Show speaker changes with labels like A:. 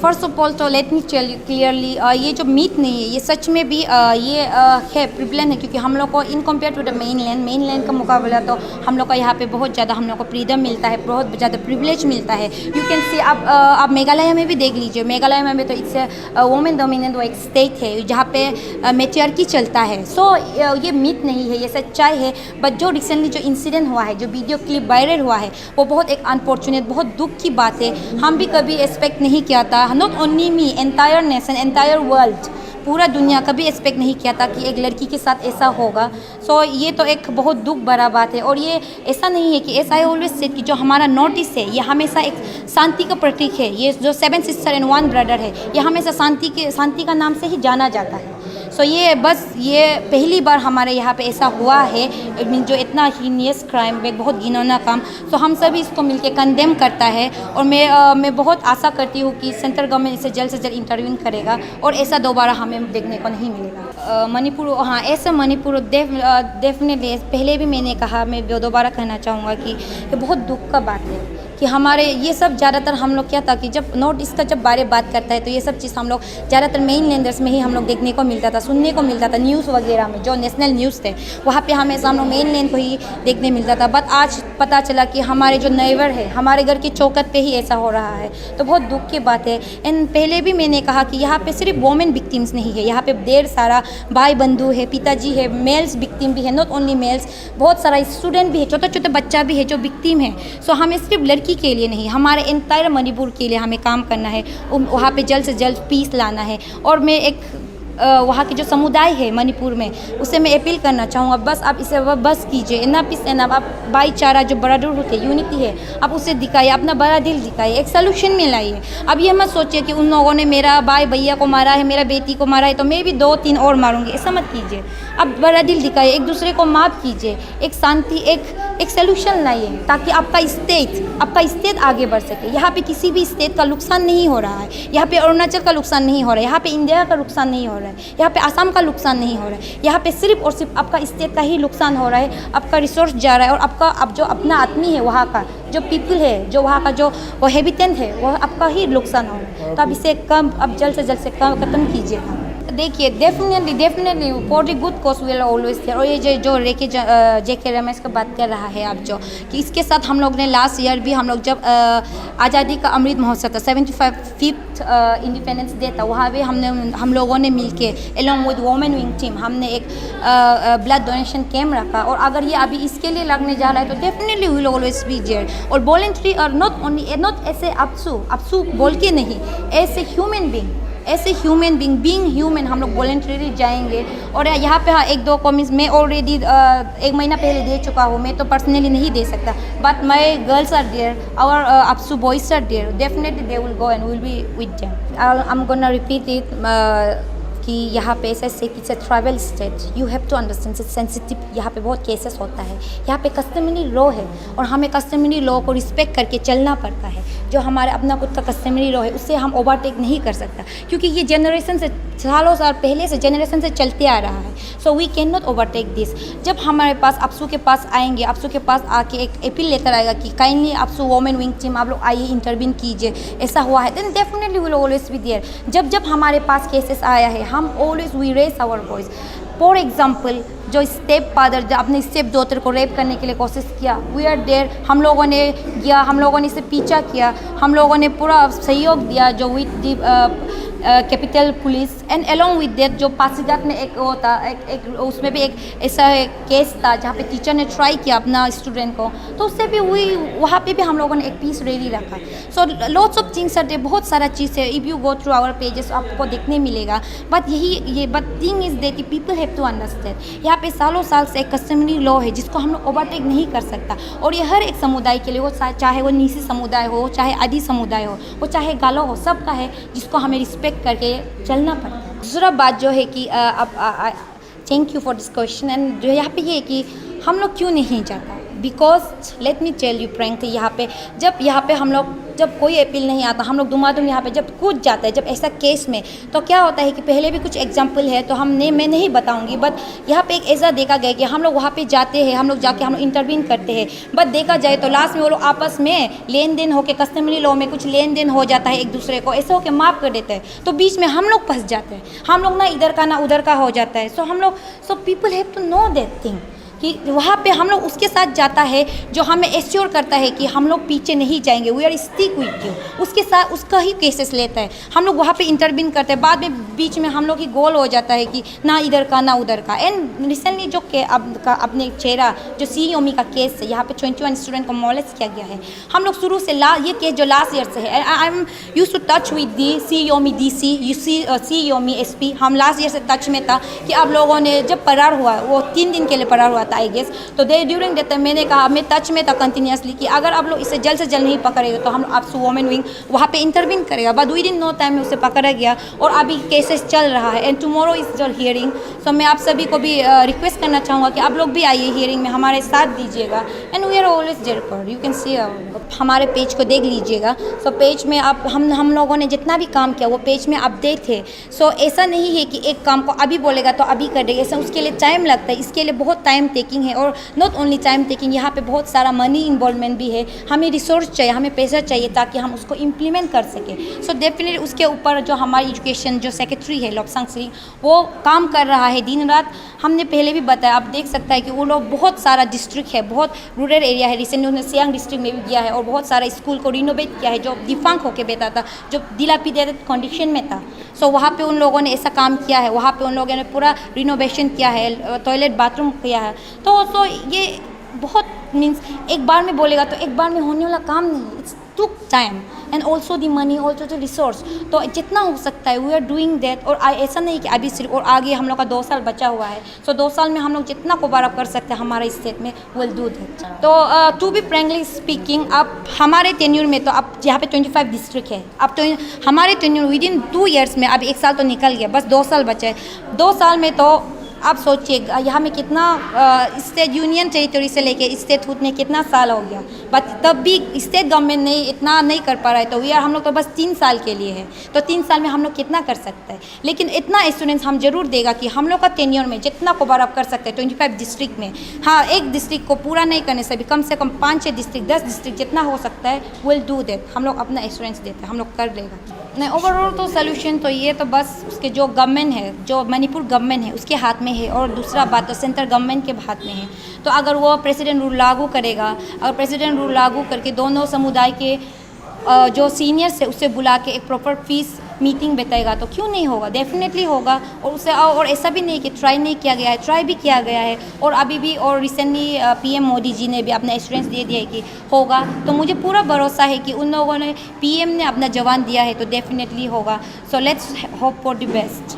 A: First of all तो let me tell you clearly, ये जो मीट नहीं है ये सच में भी ये है प्रिविलेज है, क्योंकि हम लोग को in compare to the mainland का मुकाबला तो हम लोग को यहाँ पे बहुत ज़्यादा हम लोग को फ्रीडम मिलता है, बहुत ज़्यादा प्रिविलेज मिलता है। यू कैन सी आप मेघालय में भी देख लीजिए, मेघालय में तो इससे वुमेन डोमिनेंट वो एक स्टेट है जहाँ पे मैट्रियार्की चलता है। सो ये मीट नहीं है, ये सच्चाई है। बट जो रिसेंटली जो इंसिडेंट हुआ है, जो वीडियो क्लिप वायरल हुआ है, वो बहुत एक अनफॉर्चुनेट, बहुत दुख की बात है। हम भी कभी एक्सपेक्ट नहीं किया था, not only me, entire nation, entire world, पूरा दुनिया कभी एक्सपेक्ट नहीं किया था कि एक लड़की के साथ ऐसा होगा। सो ये तो एक बहुत दुख भरा बात है। और ये ऐसा नहीं है कि ऐसा आई ऑलवेज सेड कि जो हमारा नॉर्थ ईस्ट है ये हमेशा एक शांति का प्रतीक है। ये जो 7 सिस्टर एंड 1 ब्रदर है ये हमेशा शांति का नाम से ही जाना जाता है। सो ये बस ये पहली बार हमारे यहाँ पे ऐसा हुआ है, जो इतना हीनियस क्राइम, एक बहुत घिनौना काम। सो हम सभी इसको मिलके कंडेम करता है। और मैं बहुत आशा करती हूँ कि सेंट्रल गवर्नमेंट इसे जल्द से जल्द इंटरव्यून करेगा और ऐसा दोबारा हमें देखने को नहीं मिलेगा। मणिपुर, हाँ ऐसा मणिपुर डेफिनेटली, पहले भी मैंने कहा, मैं दोबारा कहना चाहूँगा कि ये बहुत दुख का बात है कि हमारे ये सब ज़्यादातर हम लोग क्या था कि जब नॉर्थ ईस्ट का जब बारे बात करता है तो ये सब चीज़ हम लोग ज़्यादातर मेन लैंडर्स में ही हम लोग देखने को मिलता था, सुनने को मिलता था। न्यूज़ वगैरह में जो नेशनल न्यूज़ थे वहाँ पे हमेशा हम लोग मेन लैंड को ही देखने मिलता था। बट आज पता चला कि हमारे जो नेबर है, हमारे घर की चौखट पे ही ऐसा हो रहा है, तो बहुत दुख की बात है। एंड पहले भी मैंने कहा कि यहाँ पे सिर्फ वोमेन विक्टिम्स नहीं है, यहाँ पे ढेर सारा भाई बंधु है, पिताजी है, मेल्स विक्टिम भी है, नॉट ओनली मेल्स, बहुत सारा स्टूडेंट भी है, छोटा छोटा बच्चा भी है जो विक्टिम है। सो हमें सिर्फ लड़की के लिए नहीं, हमारे एंटायर मणिपुर के लिए हमें काम करना है, वहाँ पे जल्द से जल्द पीस लाना है। और मैं एक वहाँ के जो समुदाय है मणिपुर में, उसे मैं अपील करना चाहूँगा, बस आप इसे बस कीजिए, इनफ इज इनफ। आप भाईचारा जो ब्रदरहुड है, यूनिटी है, आप उसे दिखाइए, अपना बड़ा दिल दिखाइए, एक सोल्यूशन में लाइए। अब ये मत सोचिए कि उन लोगों ने मेरा भाई भैया को मारा है, मेरा बेटी को मारा है तो मैं भी 2-3 और मारूंगी, ऐसा मत कीजिए। आप बड़ा दिल दिखाइए, एक दूसरे को माफ़ कीजिए, एक शांति, एक सोल्यूशन लाइए, ताकि आपका स्टेट आगे बढ़ सके। यहाँ पे किसी भी स्टेट का नुकसान नहीं हो रहा है, यहाँ पे अरुणाचल का नुकसान नहीं हो रहा है, यहाँ पे इंडिया का नुकसान नहीं हो रहा है, यहाँ पे आसाम का नुकसान नहीं हो रहा है, यहाँ पे सिर्फ और सिर्फ आपका स्टेट का ही नुकसान हो रहा है। आपका रिसोर्स जा रहा है और आपका अब जो अपना आदमी है, वहाँ का जो पीपल है, जो वहाँ का जो वो हैबिटेंट है, वह आपका ही नुकसान हो रहा है। तो अब इसे अब जल्द से कम खत्म कीजिएगा। देखिए definitely for the good cause will always there. और ये जो जेके रमेश का बात कर रहा है आप, जो कि इसके साथ हम लोग ने लास्ट ईयर भी हम लोग जब आज़ादी का अमृत महोत्सव था, 75th इंडिपेंडेंस डे था, वहाँ भी हम लोगों ने मिलके along with women wing team हमने एक ब्लड डोनेशन कैंप रखा। और अगर ये अभी इसके लिए लगने जा रहा है तो definitely will always be there. और वॉलंटरी और नॉट ऐसे अपसू बोल के नहीं, ऐसे ह्यूमन बीइंग ह्यूमन हम लोग वॉलंटरी जाएंगे। और यहाँ पे हाँ 1-2 कॉमेंट्स मैं ऑलरेडी 1 महीना पहले दे चुका हूँ, मैं तो पर्सनली नहीं दे सकता, but my girls are there, our APSU boys are there, definitely they will go and will be with them. I am gonna repeat it कि यहाँ पे ऐसा it's a tribal state, you have to understand it's sensitive. यहाँ पे बहुत cases होता है, यहाँ पे कस्टमरी लॉ है और हमें कस्टमरी लॉ को रिस्पेक्ट करके चलना पड़ता है। जो हमारे अपना खुद का कस्टमरी लॉ है उससे हम ओवरटेक नहीं कर सकता, क्योंकि ये जनरेशन से सालों साल पहले से जनरेशन से चलते आ रहा है। So we can not overtake this. जब हमारे पास अपसू के पास आएंगे, अपसू के पास आके एक अपील लेकर आएगा कि kindly APSU women wing team आप लोग आइए, इंटरवीन कीजिए, ऐसा हुआ है, then definitely will always be there. जब हमारे पास केसेस आया है, हम always we raise our voice. For example, जो स्टेप फादर जो अपने स्टेप डॉटर को रेप करने के लिए कोशिश किया, वी आर देयर, हम लोगों ने किया, हम लोगों ने इसे पीछा किया, हम लोगों ने पूरा सहयोग दिया, जो with the capital police and along with that जो पासीघाट में एक वो था, एक उसमें भी एक ऐसा केस था जहाँ पे टीचर ने ट्राई किया अपना स्टूडेंट को, तो उससे भी वहाँ पे भी हम लोगों ने एक पीस रैली रखा। So lots of things are, बहुत सारा चीज़ है, if you go through our pages आपको देखने मिलेगा। But but thing is that people have to understand, यहाँ पे सालों साल से एक कस्टमरी लॉ है जिसको हम लोग ओवरटेक नहीं कर सकता। और ये हर एक समुदाय के लिए हो, चाहे वो नीसी समुदाय हो, चाहे आदि समुदाय हो, वो चाहे गालो हो, सबका है जिसको हमें रिस्पेक्ट करके चलना पड़ता है। दूसरा बात जो है कि thank you for this question. And जो यहाँ पे ये है कि हम लोग क्यों नहीं जाता, because let me tell you frankly, यहाँ पे हम लोग जब कोई अपील नहीं आता, हम लोग दुमादुम यहाँ पे जब कूद जाते हैं जब ऐसा केस में, तो क्या होता है कि पहले भी कुछ एग्जाम्पल है तो मैं नहीं बताऊँगी, बट यहाँ पे एक ऐसा देखा गया कि हम लोग वहाँ पे जाते हैं, हम लोग जाके हम लोग इंटरवीन करते हैं, बट देखा जाए तो लास्ट में वो लोग आपस में लेन देन होकर कस्टमरी लॉ में कुछ लेन देन हो जाता है एक दूसरे को, ऐसे होकर माफ़ कर देते हैं, तो बीच में हम लोग फंस जाते हैं, हम लोग ना इधर का ना उधर का हो जाता है। So people have to know that thing कि वहाँ पे हम लोग उसके साथ जाता है जो हमें एश्योर करता है कि हम लोग पीछे नहीं जाएंगे, we are stick with you, उसके साथ उसका ही केसेस लेता है, हम लोग वहाँ पे इंटरवीन करते हैं, बाद में बीच में हम लोग की गोल हो जाता है कि ना इधर का ना उधर का। एंड रिसेंटली जो अपने चेहरा जो सीओमी का केस है, यहाँ पे 21 स्टूडेंट को मॉलेस्ट किया गया है, हम लोग शुरू से ये केस जो लास्ट ईयर से है, I am use to touch with the CO me DC CO me SP, हम लास्ट ईयर से टच में था कि आप लोगों ने जब फरार हुआ, वो 3 दिन के लिए फरार हुआ था आई गेस, तो ड्यूरिंग दैट टाइम मैंने कहा, मैं टच में था कंटिन्यूसली कि अगर आप लोग इसे जल्द से जल्द नहीं पकड़ेगा तो हम आप वुमेन विंग वहाँ पे इंटरवीन करेगा, बट विदिन नो टाइम में उसे पकड़ा गया और अभी केसेस चल रहा है। And tomorrow is your hearing, so मैं आप सभी को भी रिक्वेस्ट करना चाहूँगा कि आप लोग भी आइए हियरिंग में, हमारे साथ दीजिएगा। And we are always there for you can see हमारे पेज को देख लीजिएगा। सो पेज में आप हम लोगों ने जितना भी काम किया वो पेज में अपडेट है। सो ऐसा नहीं है कि एक काम को अभी बोलेगा तो अभी कर देगा, ऐसा उसके लिए टाइम लगता है, इसके लिए बहुत टाइम टेकिंग है, और नॉट ओनली टाइम टेकिंग, यहाँ पे बहुत सारा मनी इन्वॉल्वमेंट भी है, हमें रिसोर्स चाहिए, हमें पैसा चाहिए ताकि हम उसको इम्प्लीमेंट कर सकें। सो डेफिनेटली उसके ऊपर जो हमारी एजुकेशन जो सेक्रेटरी है लोब्सांग सिरिंग, वो काम कर रहा है दिन रात। हमने पहले भी बताया, आप देख सकता है कि वो लोग बहुत सारा डिस्ट्रिक्ट है, बहुत रूरल एरिया है, रिसेंटली उन्होंने सियांग डिस्ट्रिक्ट में भी किया है, और बहुत सारा स्कूल को रिनोवेट किया है जो डिफंक होकर बैठा था, जो दिलापिडेटेड कंडीशन में था। सो वहाँ पे उन लोगों ने ऐसा काम किया है, वहाँ पे उन लोगों ने पूरा रिनोवेशन किया है, टॉयलेट बाथरूम किया है। तो ये बहुत मीन्स एक बार में बोलेगा तो एक बार में होने वाला काम नहीं, it's took time and also the money, also the resource. तो जितना हो सकता है वी आर डूइंग दैट, और ऐसा नहीं कि अभी सिर्फ, और आगे हम लोग का 2 साल बचा हुआ है, सो 2 साल में हम लोग जितना कवर अप कर सकते हैं हमारे स्टेट में विल डू दैट। तो टू बी फ्रैंकली स्पीकिंग, अब हमारे टेन्यूर में तो अब यहाँ पे 25 डिस्ट्रिक्ट है, अब तो हमारे टेन्यूर विदिन 2 ईयर्स में, अब 1 साल तो निकल गया, बस 2 साल बचे हैं। 2 साल में तो आप सोचिए यहाँ में कितना स्टेट यूनियन टेरिटरी से लेके स्टेट हुड में कितना साल हो गया, बट तब भी स्टेट गवर्नमेंट ने इतना नहीं कर पा रहा है। तो हम लोग तो बस 3 साल के लिए है, तो 3 साल में हम लोग कितना कर सकते हैं, लेकिन इतना एश्योरेंस हम जरूर देगा कि हम लोग का टेन्योर में जितना कवर अप कर सकते हैं 25 डिस्ट्रिक्ट में, हाँ एक डिस्ट्रिक्ट को पूरा नहीं करने से भी कम 5-6 डिस्ट्रिक्ट 10 डिस्ट्रिक्ट जितना हो सकता है विल डू दैट। हम लोग अपना एश्योरेंस देते हैं, हम लोग कर लेगा। नहीं, ओवरऑल तो सोल्यूशन तो ये तो बस उसके जो गवर्नमेंट है, जो मणिपुर गवर्नमेंट है उसके हाथ में है, और दूसरा बात तो सेंट्रल गवर्नमेंट के हाथ में है। तो अगर वो प्रेसिडेंट रूल लागू करेगा, अगर प्रेसिडेंट रूल लागू करके दोनों समुदाय के जो सीनियर्स है उससे बुला के एक प्रॉपर फीस मीटिंग बताएगा तो क्यों नहीं होगा, डेफिनेटली होगा। और उसे और ऐसा भी नहीं कि ट्राई नहीं किया गया है, ट्राई भी किया गया है, और अभी भी, और रिसेंटली PM मोदी जी ने भी अपना एश्योरेंस दे दिया है कि होगा। तो मुझे पूरा भरोसा है कि उन लोगों ने PM ने अपना जवान दिया है तो डेफिनेटली होगा। So let's hope for the best.